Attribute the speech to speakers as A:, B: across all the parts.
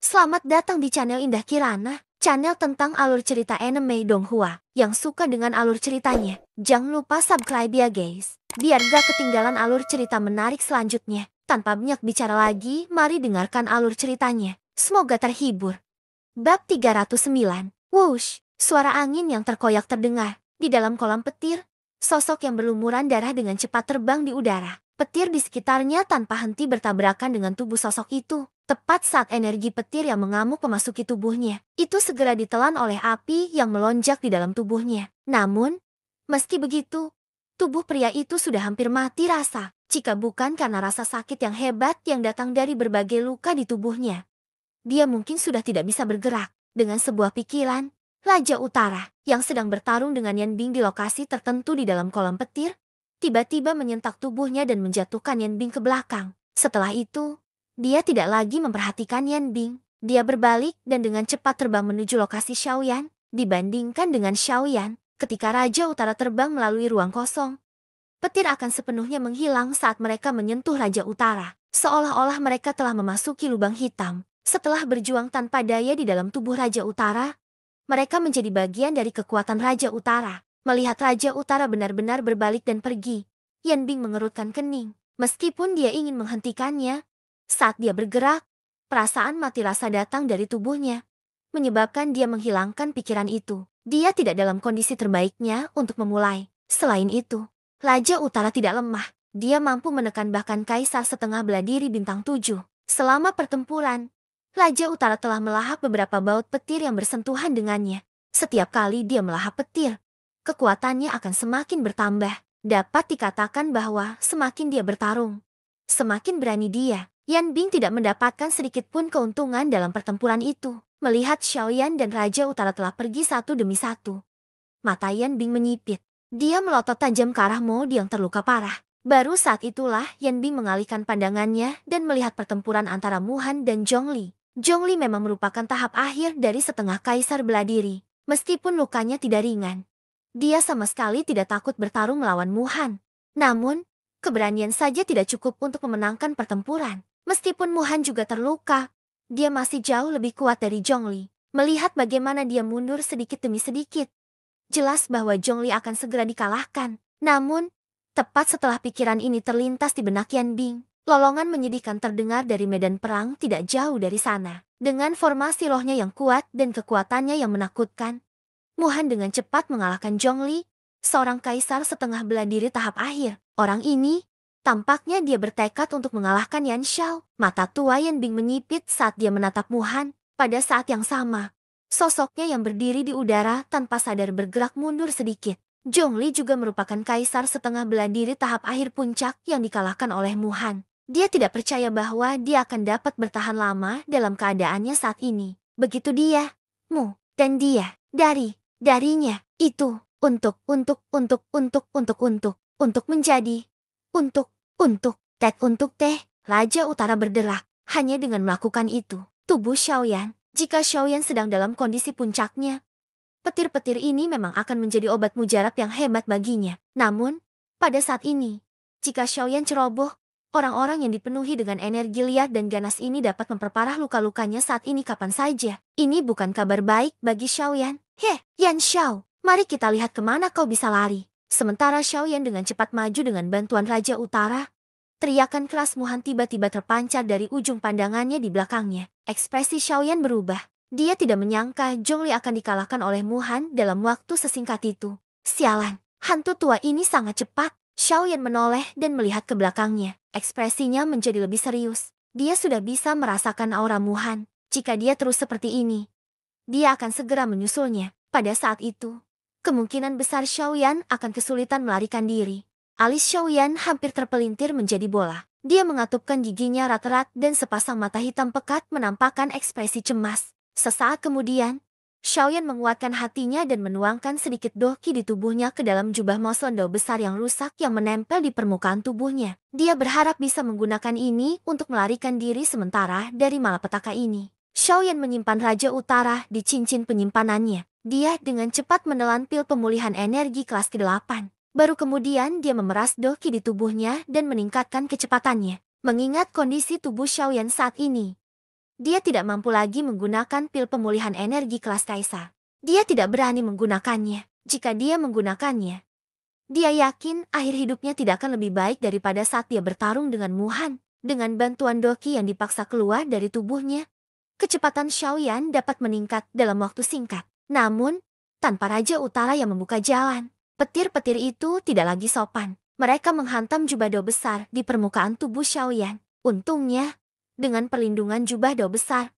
A: Selamat datang di channel Indah Kirana, channel tentang alur cerita anime Donghua. Yang suka dengan alur ceritanya, jangan lupa subscribe ya guys, biar gak ketinggalan alur cerita menarik selanjutnya. Tanpa banyak bicara lagi, mari dengarkan alur ceritanya. Semoga terhibur. Bab 309. Whoosh, suara angin yang terkoyak terdengar. Di dalam kolam petir, sosok yang berlumuran darah dengan cepat terbang di udara. Petir di sekitarnya tanpa henti bertabrakan dengan tubuh sosok itu. Tepat saat energi petir yang mengamuk memasuki tubuhnya, itu segera ditelan oleh api yang melonjak di dalam tubuhnya. Namun, meski begitu, tubuh pria itu sudah hampir mati rasa, jika bukan karena rasa sakit yang hebat yang datang dari berbagai luka di tubuhnya. Dia mungkin sudah tidak bisa bergerak. Dengan sebuah pikiran, Raja Utara yang sedang bertarung dengan Yan Bing di lokasi tertentu di dalam kolam petir, tiba-tiba menyentak tubuhnya dan menjatuhkan Yan Bing ke belakang. Setelah itu, dia tidak lagi memperhatikan Yan Bing. Dia berbalik dan dengan cepat terbang menuju lokasi Xiaoyan. Dibandingkan dengan Xiaoyan, ketika Raja Utara terbang melalui ruang kosong, petir akan sepenuhnya menghilang saat mereka menyentuh Raja Utara. Seolah-olah mereka telah memasuki lubang hitam. Setelah berjuang tanpa daya di dalam tubuh Raja Utara, mereka menjadi bagian dari kekuatan Raja Utara. Melihat Raja Utara benar-benar berbalik dan pergi, Yan Bing mengerutkan kening. Meskipun dia ingin menghentikannya, saat dia bergerak, perasaan mati rasa datang dari tubuhnya, menyebabkan dia menghilangkan pikiran itu. Dia tidak dalam kondisi terbaiknya untuk memulai. Selain itu, Raja Utara tidak lemah. Dia mampu menekan bahkan Kaisar setengah bela diri bintang 7. Selama pertempuran, Raja Utara telah melahap beberapa baut petir yang bersentuhan dengannya. Setiap kali dia melahap petir, kekuatannya akan semakin bertambah. Dapat dikatakan bahwa semakin dia bertarung, semakin berani dia. Yan Bing tidak mendapatkan sedikit pun keuntungan dalam pertempuran itu. Melihat Xiaoyan dan Raja Utara telah pergi satu demi satu, mata Yan Bing menyipit. Dia melotot tajam ke arah Mo yang terluka parah. Baru saat itulah Yan Bing mengalihkan pandangannya dan melihat pertempuran antara Muhan dan Zhongli. Zhongli memang merupakan tahap akhir dari setengah kaisar bela diri. Meskipun lukanya tidak ringan, dia sama sekali tidak takut bertarung melawan Muhan. Namun, keberanian saja tidak cukup untuk memenangkan pertempuran. Meskipun Muhan juga terluka, dia masih jauh lebih kuat dari Zhongli. Melihat bagaimana dia mundur sedikit demi sedikit, jelas bahwa Zhongli akan segera dikalahkan. Namun, tepat setelah pikiran ini terlintas di benak Yan Bing, lolongan menyedihkan terdengar dari medan perang tidak jauh dari sana. Dengan formasi rohnya yang kuat dan kekuatannya yang menakutkan, Muhan dengan cepat mengalahkan Zhongli, seorang kaisar setengah bela diri tahap akhir. Orang ini, tampaknya dia bertekad untuk mengalahkan Yan Xiao. Mata tua Yan Bing menyipit saat dia menatap Muhan. Pada saat yang sama, sosoknya yang berdiri di udara tanpa sadar bergerak mundur sedikit. Zhongli juga merupakan kaisar setengah bela diri tahap akhir puncak yang dikalahkan oleh Muhan. Dia tidak percaya bahwa dia akan dapat bertahan lama dalam keadaannya saat ini. Begitu dia, Mu, dan dia, darinya, itu, untuk menjadi, tek untuk teh, Raja Utara berderak. Hanya dengan melakukan itu, tubuh Xiaoyan, jika Xiaoyan sedang dalam kondisi puncaknya, petir-petir ini memang akan menjadi obat mujarab yang hebat baginya. Namun, pada saat ini, jika Xiaoyan ceroboh, orang-orang yang dipenuhi dengan energi liar dan ganas ini dapat memperparah luka-lukanya saat ini kapan saja. Ini bukan kabar baik bagi Xiaoyan. Heh, Yan Xiao, mari kita lihat kemana kau bisa lari. Sementara Xiaoyan dengan cepat maju dengan bantuan Raja Utara, teriakan keras Muhan tiba-tiba terpancar dari ujung pandangannya di belakangnya. Ekspresi Xiaoyan berubah. Dia tidak menyangka Zhongli akan dikalahkan oleh Muhan dalam waktu sesingkat itu. Sialan, hantu tua ini sangat cepat. Xiaoyan menoleh dan melihat ke belakangnya. Ekspresinya menjadi lebih serius. Dia sudah bisa merasakan aura Muhan. Jika dia terus seperti ini, dia akan segera menyusulnya. Pada saat itu, kemungkinan besar Xiaoyan akan kesulitan melarikan diri. Alis Xiaoyan hampir terpelintir menjadi bola. Dia mengatupkan giginya erat-erat dan sepasang mata hitam pekat menampakkan ekspresi cemas. Sesaat kemudian, Xiaoyan menguatkan hatinya dan menuangkan sedikit doki di tubuhnya ke dalam jubah mosondo besar yang rusak yang menempel di permukaan tubuhnya. Dia berharap bisa menggunakan ini untuk melarikan diri sementara dari malapetaka ini. Xiaoyan menyimpan Raja Utara di cincin penyimpanannya. Dia dengan cepat menelan pil pemulihan energi kelas ke-8. Baru kemudian dia memeras doki di tubuhnya dan meningkatkan kecepatannya. Mengingat kondisi tubuh Xiaoyan saat ini, Dia tidak mampu lagi menggunakan pil pemulihan energi kelas kaisar. Dia tidak berani menggunakannya. Jika dia menggunakannya, dia yakin akhir hidupnya tidak akan lebih baik daripada saat dia bertarung dengan Muhan. Dengan bantuan Doki yang dipaksa keluar dari tubuhnya, kecepatan Xiaoyan dapat meningkat dalam waktu singkat. Namun, tanpa Raja Utara yang membuka jalan, petir-petir itu tidak lagi sopan. Mereka menghantam jubah dao besar di permukaan tubuh Xiaoyan. Untungnya, dengan perlindungan jubah dao besar,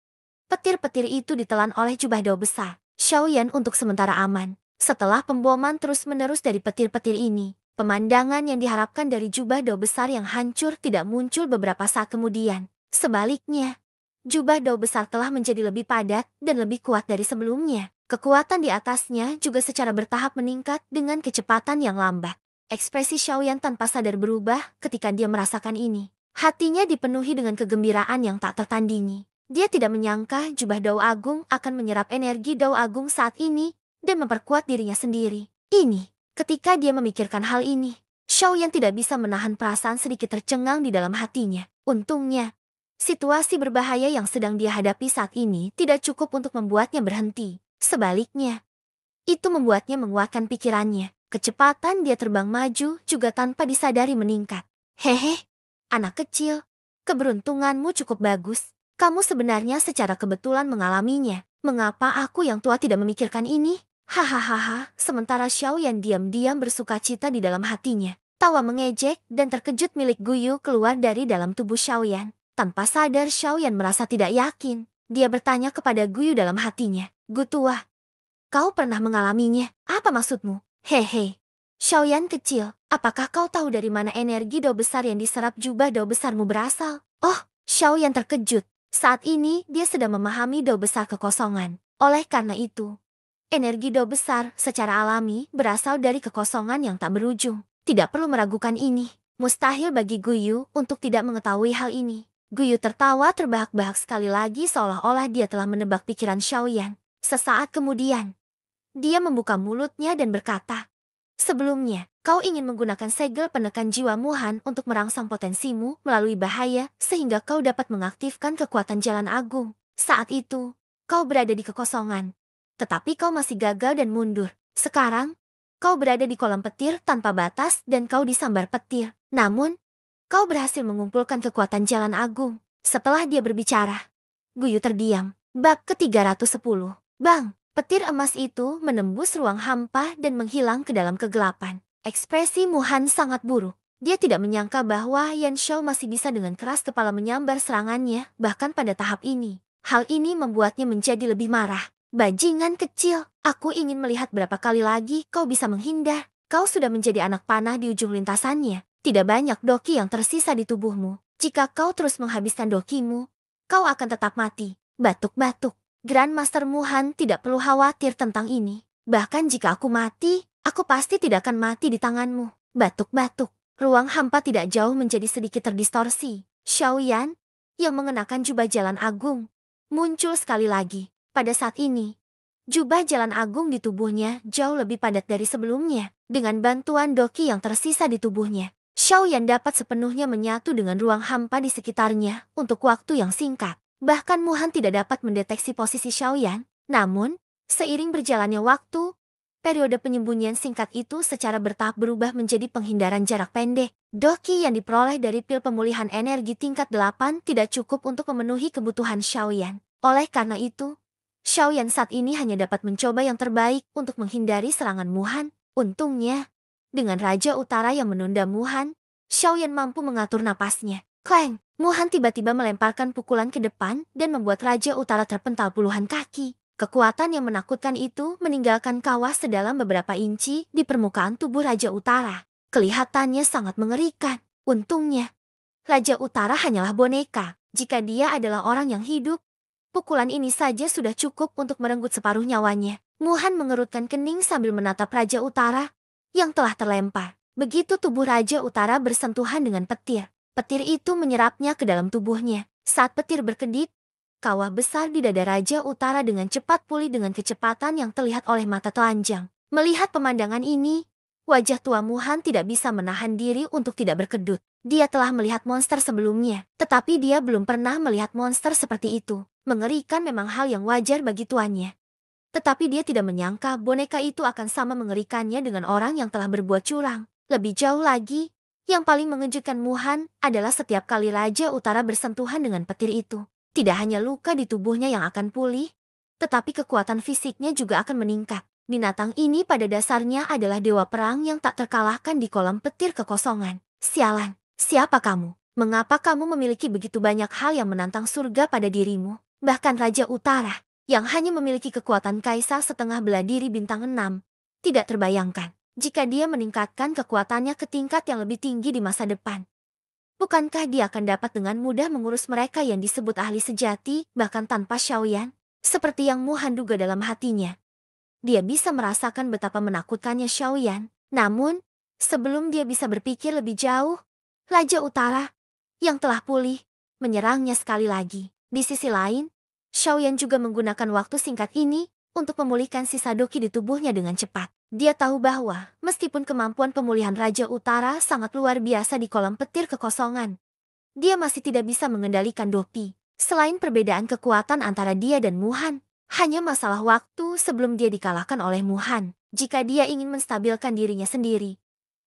A: petir-petir itu ditelan oleh jubah dao besar Xiaoyan untuk sementara aman. Setelah pemboman terus-menerus dari petir-petir ini, pemandangan yang diharapkan dari jubah dao besar yang hancur tidak muncul beberapa saat kemudian. Sebaliknya, jubah dao besar telah menjadi lebih padat dan lebih kuat dari sebelumnya. Kekuatan di atasnya juga secara bertahap meningkat dengan kecepatan yang lambat. Ekspresi Xiaoyan tanpa sadar berubah ketika dia merasakan ini. Hatinya dipenuhi dengan kegembiraan yang tak tertandingi. Dia tidak menyangka jubah dao agung akan menyerap energi dao agung saat ini dan memperkuat dirinya sendiri. Ketika dia memikirkan hal ini, Xiaoyan tidak bisa menahan perasaan sedikit tercengang di dalam hatinya. Untungnya, situasi berbahaya yang sedang dia hadapi saat ini tidak cukup untuk membuatnya berhenti. Sebaliknya, itu membuatnya menguatkan pikirannya. Kecepatan dia terbang maju juga tanpa disadari meningkat. Hehe, anak kecil, keberuntunganmu cukup bagus. Kamu sebenarnya secara kebetulan mengalaminya. Mengapa aku yang tua tidak memikirkan ini? Hahaha, sementara Xiaoyan diam-diam bersukacita di dalam hatinya. Tawa mengejek dan terkejut milik Guyu keluar dari dalam tubuh Xiaoyan. Tanpa sadar Xiaoyan merasa tidak yakin. Dia bertanya kepada Guyu dalam hatinya. Gu tua, kau pernah mengalaminya? Apa maksudmu? Hehe. Xiaoyan kecil, apakah kau tahu dari mana energi dao besar yang diserap jubah dao besarmu berasal? Oh, Xiaoyan terkejut. Saat ini dia sedang memahami dao besar kekosongan. Oleh karena itu, energi dao besar secara alami berasal dari kekosongan yang tak berujung. Tidak perlu meragukan ini. Mustahil bagi Guyu untuk tidak mengetahui hal ini. Guyu tertawa terbahak-bahak sekali lagi seolah-olah dia telah menebak pikiran Xiaoyan. Sesaat kemudian, dia membuka mulutnya dan berkata, sebelumnya, kau ingin menggunakan segel penekan jiwa Muhan untuk merangsang potensimu melalui bahaya sehingga kau dapat mengaktifkan kekuatan jalan agung. Saat itu, kau berada di kekosongan. Tetapi kau masih gagal dan mundur. Sekarang, kau berada di kolam petir tanpa batas dan kau disambar petir. Namun, kau berhasil mengumpulkan kekuatan jalan agung. Setelah dia berbicara, Guyu terdiam. Bab ke-310. Bang! Petir emas itu menembus ruang hampa dan menghilang ke dalam kegelapan. Ekspresi Muhan sangat buruk. Dia tidak menyangka bahwa Yan Shao masih bisa dengan keras kepala menyambar serangannya, bahkan pada tahap ini. Hal ini membuatnya menjadi lebih marah. Bajingan kecil, aku ingin melihat berapa kali lagi kau bisa menghindar. Kau sudah menjadi anak panah di ujung lintasannya. Tidak banyak doki yang tersisa di tubuhmu. Jika kau terus menghabiskan dokimu, kau akan tetap mati. Batuk-batuk. Grandmaster Muhan tidak perlu khawatir tentang ini. Bahkan jika aku mati, aku pasti tidak akan mati di tanganmu. Batuk-batuk. Ruang hampa tidak jauh menjadi sedikit terdistorsi. Xiaoyan, yang mengenakan jubah jalan agung, muncul sekali lagi. Pada saat ini, jubah jalan agung di tubuhnya jauh lebih padat dari sebelumnya. Dengan bantuan doki yang tersisa di tubuhnya, Xiaoyan dapat sepenuhnya menyatu dengan ruang hampa di sekitarnya untuk waktu yang singkat. Bahkan Muhan tidak dapat mendeteksi posisi Xiaoyan. Namun, seiring berjalannya waktu, periode penyembunyian singkat itu secara bertahap berubah menjadi penghindaran jarak pendek. Doki yang diperoleh dari pil pemulihan energi tingkat 8 tidak cukup untuk memenuhi kebutuhan Xiaoyan. Oleh karena itu, Xiaoyan saat ini hanya dapat mencoba yang terbaik untuk menghindari serangan Muhan. Untungnya, dengan Raja Utara yang menunda Muhan, Xiaoyan mampu mengatur napasnya. Clang! Muhan tiba-tiba melemparkan pukulan ke depan dan membuat Raja Utara terpental puluhan kaki. Kekuatan yang menakutkan itu meninggalkan kawah sedalam beberapa inci di permukaan tubuh Raja Utara. Kelihatannya sangat mengerikan. Untungnya, Raja Utara hanyalah boneka. Jika dia adalah orang yang hidup, pukulan ini saja sudah cukup untuk merenggut separuh nyawanya. Muhan mengerutkan kening sambil menatap Raja Utara yang telah terlempar. Begitu tubuh Raja Utara bersentuhan dengan petir, petir itu menyerapnya ke dalam tubuhnya. Saat petir berkedip, kawah besar di dada Raja Utara dengan cepat pulih dengan kecepatan yang terlihat oleh mata telanjang. Melihat pemandangan ini, wajah tua Muhan tidak bisa menahan diri untuk tidak berkedut. Dia telah melihat monster sebelumnya, tetapi dia belum pernah melihat monster seperti itu. Mengerikan memang hal yang wajar bagi tuannya. Tetapi dia tidak menyangka boneka itu akan sama mengerikannya dengan orang yang telah berbuat curang. Lebih jauh lagi, yang paling mengejutkan Muhan adalah setiap kali Raja Utara bersentuhan dengan petir itu. Tidak hanya luka di tubuhnya yang akan pulih, tetapi kekuatan fisiknya juga akan meningkat. Binatang ini pada dasarnya adalah dewa perang yang tak terkalahkan di kolam petir kekosongan. Sialan, siapa kamu? Mengapa kamu memiliki begitu banyak hal yang menantang surga pada dirimu? Bahkan Raja Utara, yang hanya memiliki kekuatan kaisar setengah bela diri bintang 6, tidak terbayangkan jika dia meningkatkan kekuatannya ke tingkat yang lebih tinggi di masa depan. Bukankah dia akan dapat dengan mudah mengurus mereka yang disebut ahli sejati, bahkan tanpa Xiaoyan? Seperti yang Muhan duga dalam hatinya. Dia bisa merasakan betapa menakutkannya Xiaoyan. Namun, sebelum dia bisa berpikir lebih jauh, Raja Utara, yang telah pulih, menyerangnya sekali lagi. Di sisi lain, Xiaoyan juga menggunakan waktu singkat ini untuk memulihkan sisa doki di tubuhnya dengan cepat. Dia tahu bahwa, meskipun kemampuan pemulihan Raja Utara sangat luar biasa di kolam petir kekosongan, dia masih tidak bisa mengendalikan doki. Selain perbedaan kekuatan antara dia dan Muhan, hanya masalah waktu sebelum dia dikalahkan oleh Muhan. Jika dia ingin menstabilkan dirinya sendiri,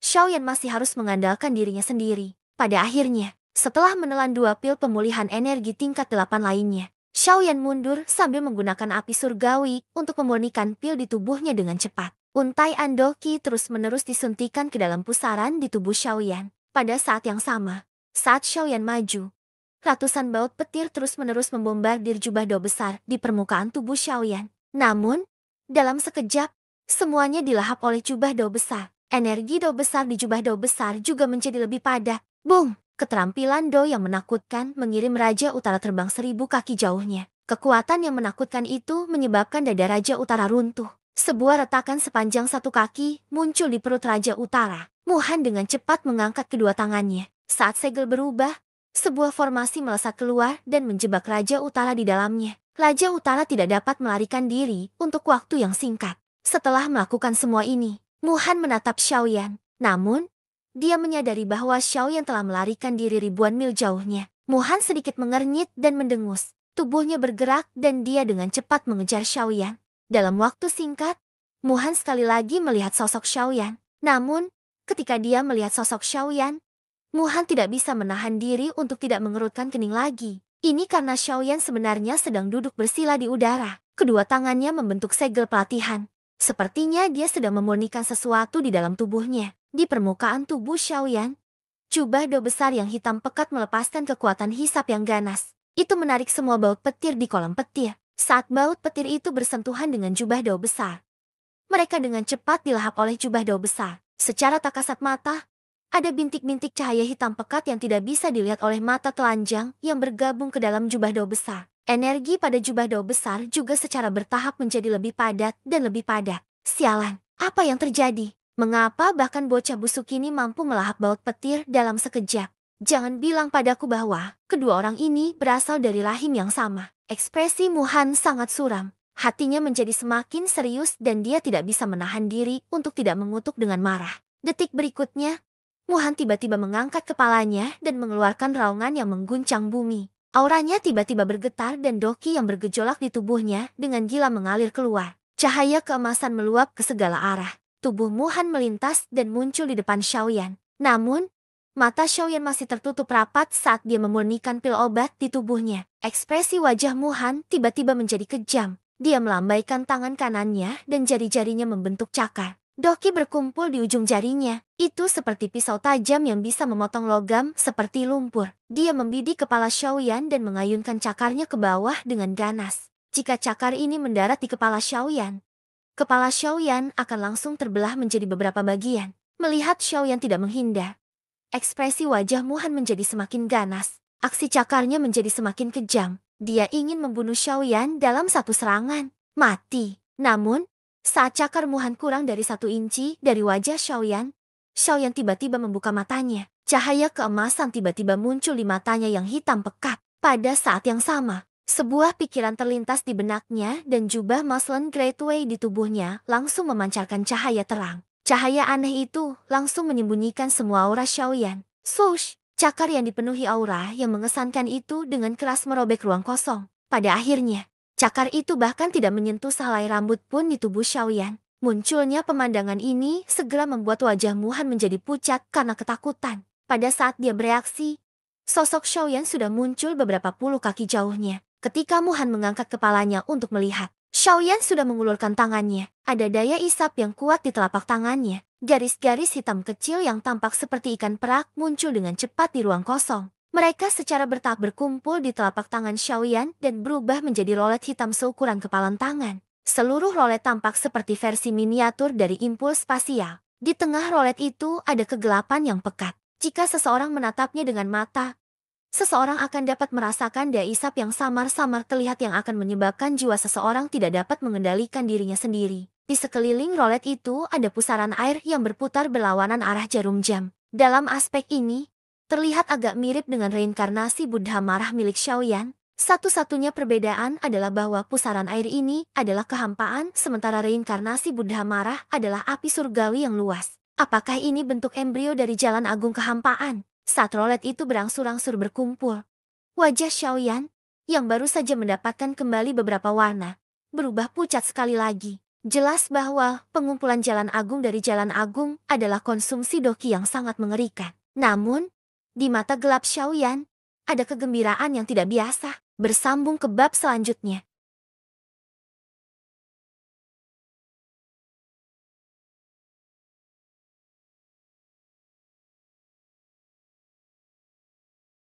A: Xiaoyan masih harus mengandalkan dirinya sendiri. Pada akhirnya, setelah menelan 2 pil pemulihan energi tingkat 8 lainnya, Xiaoyan mundur sambil menggunakan api surgawi untuk memurnikan pil di tubuhnya dengan cepat. Untai Andoki terus-menerus disuntikan ke dalam pusaran di tubuh Xiaoyan. Pada saat yang sama, saat Xiaoyan maju, ratusan baut petir terus-menerus membombardir jubah do besar di permukaan tubuh Xiaoyan. Namun, dalam sekejap, semuanya dilahap oleh jubah do besar. Energi do besar di jubah do besar juga menjadi lebih padat. Boom! Keterampilan do yang menakutkan mengirim Raja Utara terbang 1000 kaki jauhnya. Kekuatan yang menakutkan itu menyebabkan dada Raja Utara runtuh. Sebuah retakan sepanjang 1 kaki muncul di perut Raja Utara. Muhan dengan cepat mengangkat kedua tangannya. Saat segel berubah, sebuah formasi melesat keluar dan menjebak Raja Utara di dalamnya. Raja Utara tidak dapat melarikan diri untuk waktu yang singkat. Setelah melakukan semua ini, Muhan menatap Xiaoyan. Namun, dia menyadari bahwa Xiaoyan telah melarikan diri ribuan mil jauhnya. Muhan sedikit mengernyit dan mendengus. Tubuhnya bergerak dan dia dengan cepat mengejar Xiaoyan. Dalam waktu singkat, Muhan sekali lagi melihat sosok Xiaoyan. Namun, ketika dia melihat sosok Xiaoyan, Muhan tidak bisa menahan diri untuk tidak mengerutkan kening lagi. Ini karena Xiaoyan sebenarnya sedang duduk bersila di udara. Kedua tangannya membentuk segel pelatihan. Sepertinya dia sedang memurnikan sesuatu di dalam tubuhnya. Di permukaan tubuh Xiaoyan, jubah do besar yang hitam pekat melepaskan kekuatan hisap yang ganas. Itu menarik semua baut petir di kolam petir. Saat baut petir itu bersentuhan dengan jubah do besar, mereka dengan cepat dilahap oleh jubah do besar. Secara tak kasat mata, ada bintik-bintik cahaya hitam pekat yang tidak bisa dilihat oleh mata telanjang yang bergabung ke dalam jubah do besar. Energi pada jubah do besar juga secara bertahap menjadi lebih padat dan lebih padat. Sialan, apa yang terjadi? Mengapa bahkan bocah busuk ini mampu melahap baut petir dalam sekejap? Jangan bilang padaku bahwa kedua orang ini berasal dari rahim yang sama. Ekspresi Muhan sangat suram. Hatinya menjadi semakin serius dan dia tidak bisa menahan diri untuk tidak mengutuk dengan marah. Detik berikutnya, Muhan tiba-tiba mengangkat kepalanya dan mengeluarkan raungan yang mengguncang bumi. Auranya tiba-tiba bergetar dan doki yang bergejolak di tubuhnya dengan gila mengalir keluar. Cahaya keemasan meluap ke segala arah. Tubuh Muhan melintas dan muncul di depan Xiaoyan. Namun, mata Xiaoyan masih tertutup rapat saat dia memurnikan pil obat di tubuhnya. Ekspresi wajah Muhan tiba-tiba menjadi kejam. Dia melambaikan tangan kanannya dan jari-jarinya membentuk cakar. Doki berkumpul di ujung jarinya. Itu seperti pisau tajam yang bisa memotong logam seperti lumpur. Dia membidik kepala Xiaoyan dan mengayunkan cakarnya ke bawah dengan ganas. Jika cakar ini mendarat di kepala Xiaoyan, kepala Xiaoyan akan langsung terbelah menjadi beberapa bagian. Melihat Xiaoyan tidak menghindar, ekspresi wajah Muhan menjadi semakin ganas. Aksi cakarnya menjadi semakin kejam. Dia ingin membunuh Xiaoyan dalam satu serangan. Mati. Namun, saat cakar Muhan kurang dari 1 inci dari wajah Xiaoyan, Xiaoyan tiba-tiba membuka matanya. Cahaya keemasan tiba-tiba muncul di matanya yang hitam pekat. Pada saat yang sama, sebuah pikiran terlintas di benaknya dan jubah muslin Greatway di tubuhnya langsung memancarkan cahaya terang. Cahaya aneh itu langsung menyembunyikan semua aura Xiaoyan. Swoosh! Cakar yang dipenuhi aura yang mengesankan itu dengan keras merobek ruang kosong. Pada akhirnya, cakar itu bahkan tidak menyentuh sehelai rambut pun di tubuh Xiaoyan. Munculnya pemandangan ini segera membuat wajah Muhan menjadi pucat karena ketakutan. Pada saat dia bereaksi, sosok Xiaoyan sudah muncul beberapa puluh kaki jauhnya. Ketika Muhan mengangkat kepalanya untuk melihat, Xiaoyan sudah mengulurkan tangannya. Ada daya isap yang kuat di telapak tangannya. Garis-garis hitam kecil yang tampak seperti ikan perak muncul dengan cepat di ruang kosong. Mereka secara bertahap berkumpul di telapak tangan Xiaoyan dan berubah menjadi rolet hitam seukuran kepalan tangan. Seluruh rolet tampak seperti versi miniatur dari impuls spasial. Di tengah rolet itu ada kegelapan yang pekat. Jika seseorang menatapnya dengan mata, seseorang akan dapat merasakan daya isap yang samar-samar terlihat yang akan menyebabkan jiwa seseorang tidak dapat mengendalikan dirinya sendiri. Di sekeliling rolet itu ada pusaran air yang berputar berlawanan arah jarum jam. Dalam aspek ini, terlihat agak mirip dengan reinkarnasi Buddha marah milik Xiaoyan. Satu-satunya perbedaan adalah bahwa pusaran air ini adalah kehampaan, sementara reinkarnasi Buddha marah adalah api surgawi yang luas. Apakah ini bentuk embrio dari jalan agung kehampaan? Saat rolet itu berangsur-angsur berkumpul, wajah Xiaoyan, yang baru saja mendapatkan kembali beberapa warna, berubah pucat sekali lagi. Jelas bahwa pengumpulan jalan agung dari jalan agung adalah konsumsi doki yang sangat mengerikan. Namun, di mata gelap Xiaoyan, ada kegembiraan yang tidak biasa. Bersambung ke bab selanjutnya.